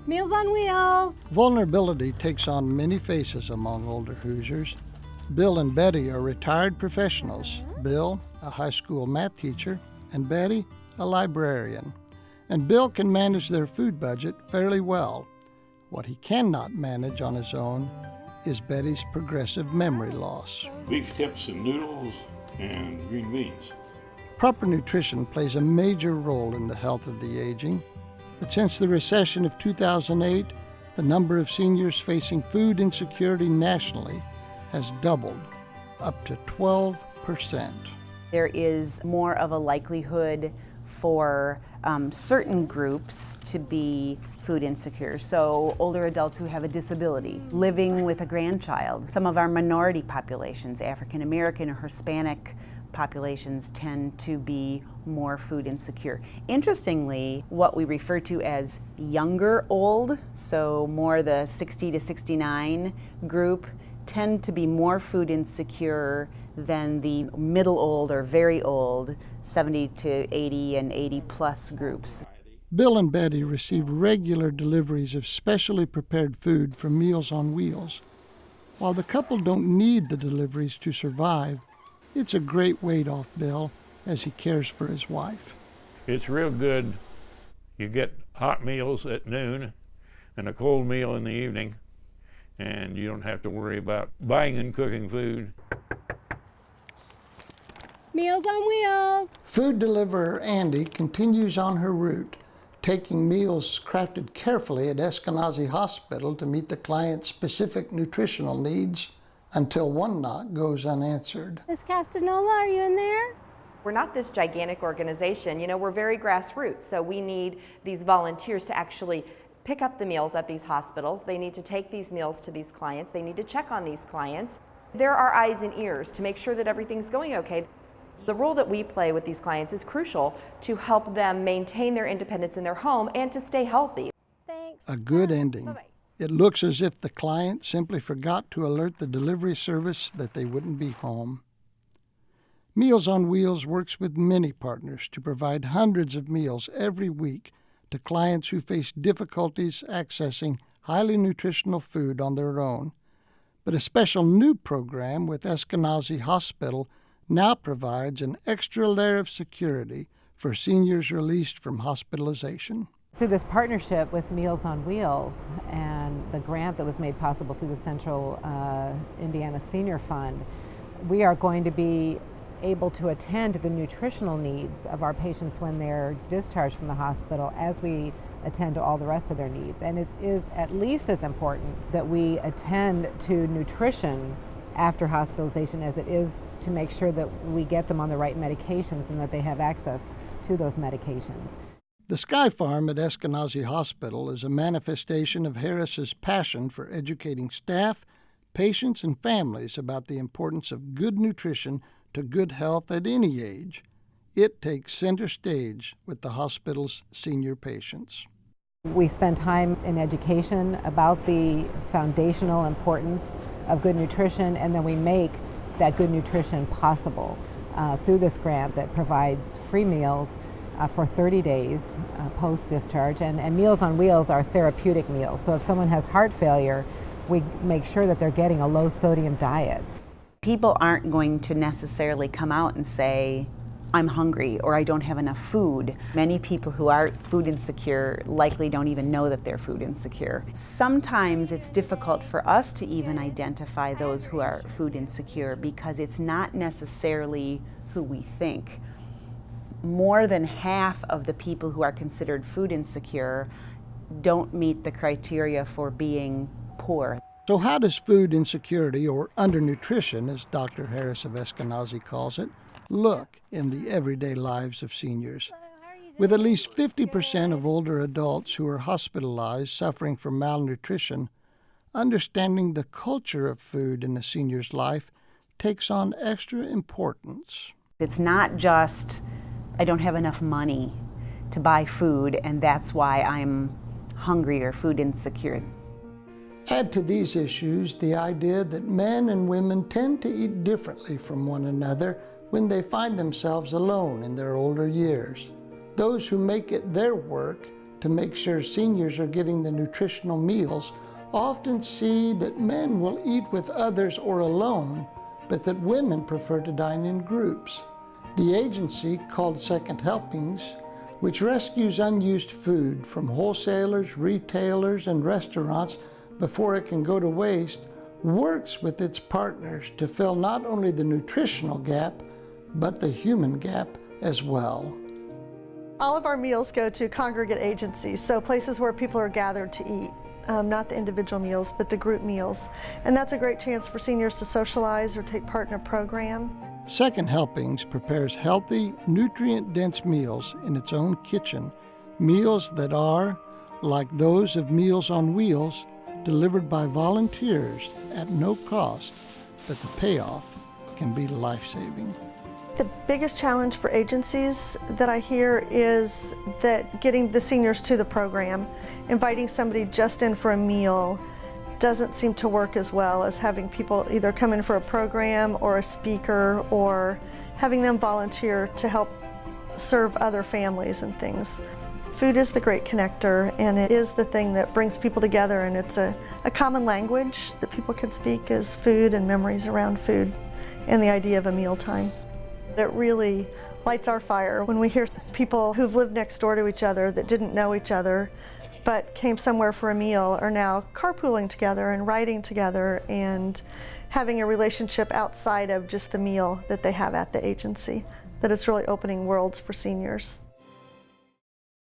Meals on Wheels. Vulnerability takes on many faces among older Hoosiers. Bill and Betty are retired professionals. Bill, a high school math teacher, and Betty, a librarian. And Bill can manage their food budget fairly well. What he cannot manage on his own is Betty's progressive memory loss. Beef tips and noodles and green beans. Proper nutrition plays a major role in the health of the aging. But since the recession of 2008, the number of seniors facing food insecurity nationally has doubled, up to 12%. There is more of a likelihood for certain groups to be food insecure. So older adults who have a disability, living with a grandchild. Some of our minority populations, African American or Hispanic populations, tend to be more food insecure. Interestingly, what we refer to as younger old, so more the 60 to 69 group, tend to be more food insecure than the middle old or very old 70 to 80 and 80 plus groups. Bill and Betty receive regular deliveries of specially prepared food from Meals on Wheels. While the couple don't need the deliveries to survive, it's a great weight off Bill as he cares for his wife. It's real good. You get hot meals at noon and a cold meal in the evening, and you don't have to worry about buying and cooking food. Meals on Wheels. Food deliverer Andy continues on her route, taking meals crafted carefully at Eskenazi Hospital to meet the client's specific nutritional needs until one knock goes unanswered. Miss Castanola, are you in there? We're not this gigantic organization. You know, we're very grassroots, so we need these volunteers to actually pick up the meals at these hospitals. They need to take these meals to these clients. They need to check on these clients. They're our eyes and ears to make sure that everything's going okay. The role that we play with these clients is crucial to help them maintain their independence in their home and to stay healthy. Thanks. A good ending. Bye-bye. It looks as if the client simply forgot to alert the delivery service that they wouldn't be home. Meals on Wheels works with many partners to provide hundreds of meals every week to clients who face difficulties accessing highly nutritional food on their own. But a special new program with Eskenazi Hospital now provides an extra layer of security for seniors released from hospitalization. Through this partnership with Meals on Wheels and the grant that was made possible through the Central Indiana Senior Fund, we are going to be able to attend to the nutritional needs of our patients when they're discharged from the hospital as we attend to all the rest of their needs. And it is at least as important that we attend to nutrition after hospitalization as it is to make sure that we get them on the right medications and that they have access to those medications. The Sky Farm at Eskenazi Hospital is a manifestation of Harris's passion for educating staff, patients, and families about the importance of good nutrition to good health at any age. It takes center stage with the hospital's senior patients. We spend time in education about the foundational importance of good nutrition, and then we make that good nutrition possible through this grant that provides free meals for 30 days post-discharge. And Meals on Wheels are therapeutic meals. So if someone has heart failure, we make sure that they're getting a low-sodium diet. People aren't going to necessarily come out and say, I'm hungry or I don't have enough food. Many people who are food insecure likely don't even know that they're food insecure. Sometimes it's difficult for us to even identify those who are food insecure because it's not necessarily who we think. More than half of the people who are considered food insecure don't meet the criteria for being poor. So how does food insecurity, or undernutrition, as Dr. Harris of Eskenazi calls it, look in the everyday lives of seniors? With at least 50% of older adults who are hospitalized suffering from malnutrition, understanding the culture of food in a senior's life takes on extra importance. It's not just, I don't have enough money to buy food and that's why I'm hungry or food insecure. Add to these issues the idea that men and women tend to eat differently from one another when they find themselves alone in their older years. Those who make it their work to make sure seniors are getting the nutritional meals often see that men will eat with others or alone, but that women prefer to dine in groups. The agency, called Second Helpings, which rescues unused food from wholesalers, retailers, and restaurants before it can go to waste, works with its partners to fill not only the nutritional gap, but the human gap as well. All of our meals go to congregate agencies, so places where people are gathered to eat. Not the individual meals, but the group meals. And that's a great chance for seniors to socialize or take part in a program. Second Helpings prepares healthy, nutrient-dense meals in its own kitchen, meals that are, like those of Meals on Wheels, delivered by volunteers at no cost, but the payoff can be life-saving. The biggest challenge for agencies that I hear is that getting the seniors to the program, inviting somebody just in for a meal doesn't seem to work as well as having people either come in for a program or a speaker or having them volunteer to help serve other families and things. Food is the great connector, and it is the thing that brings people together, and it's a common language that people can speak is food and memories around food and the idea of a mealtime. It really lights our fire when we hear people who've lived next door to each other that didn't know each other but came somewhere for a meal are now carpooling together and riding together and having a relationship outside of just the meal that they have at the agency, that it's really opening worlds for seniors.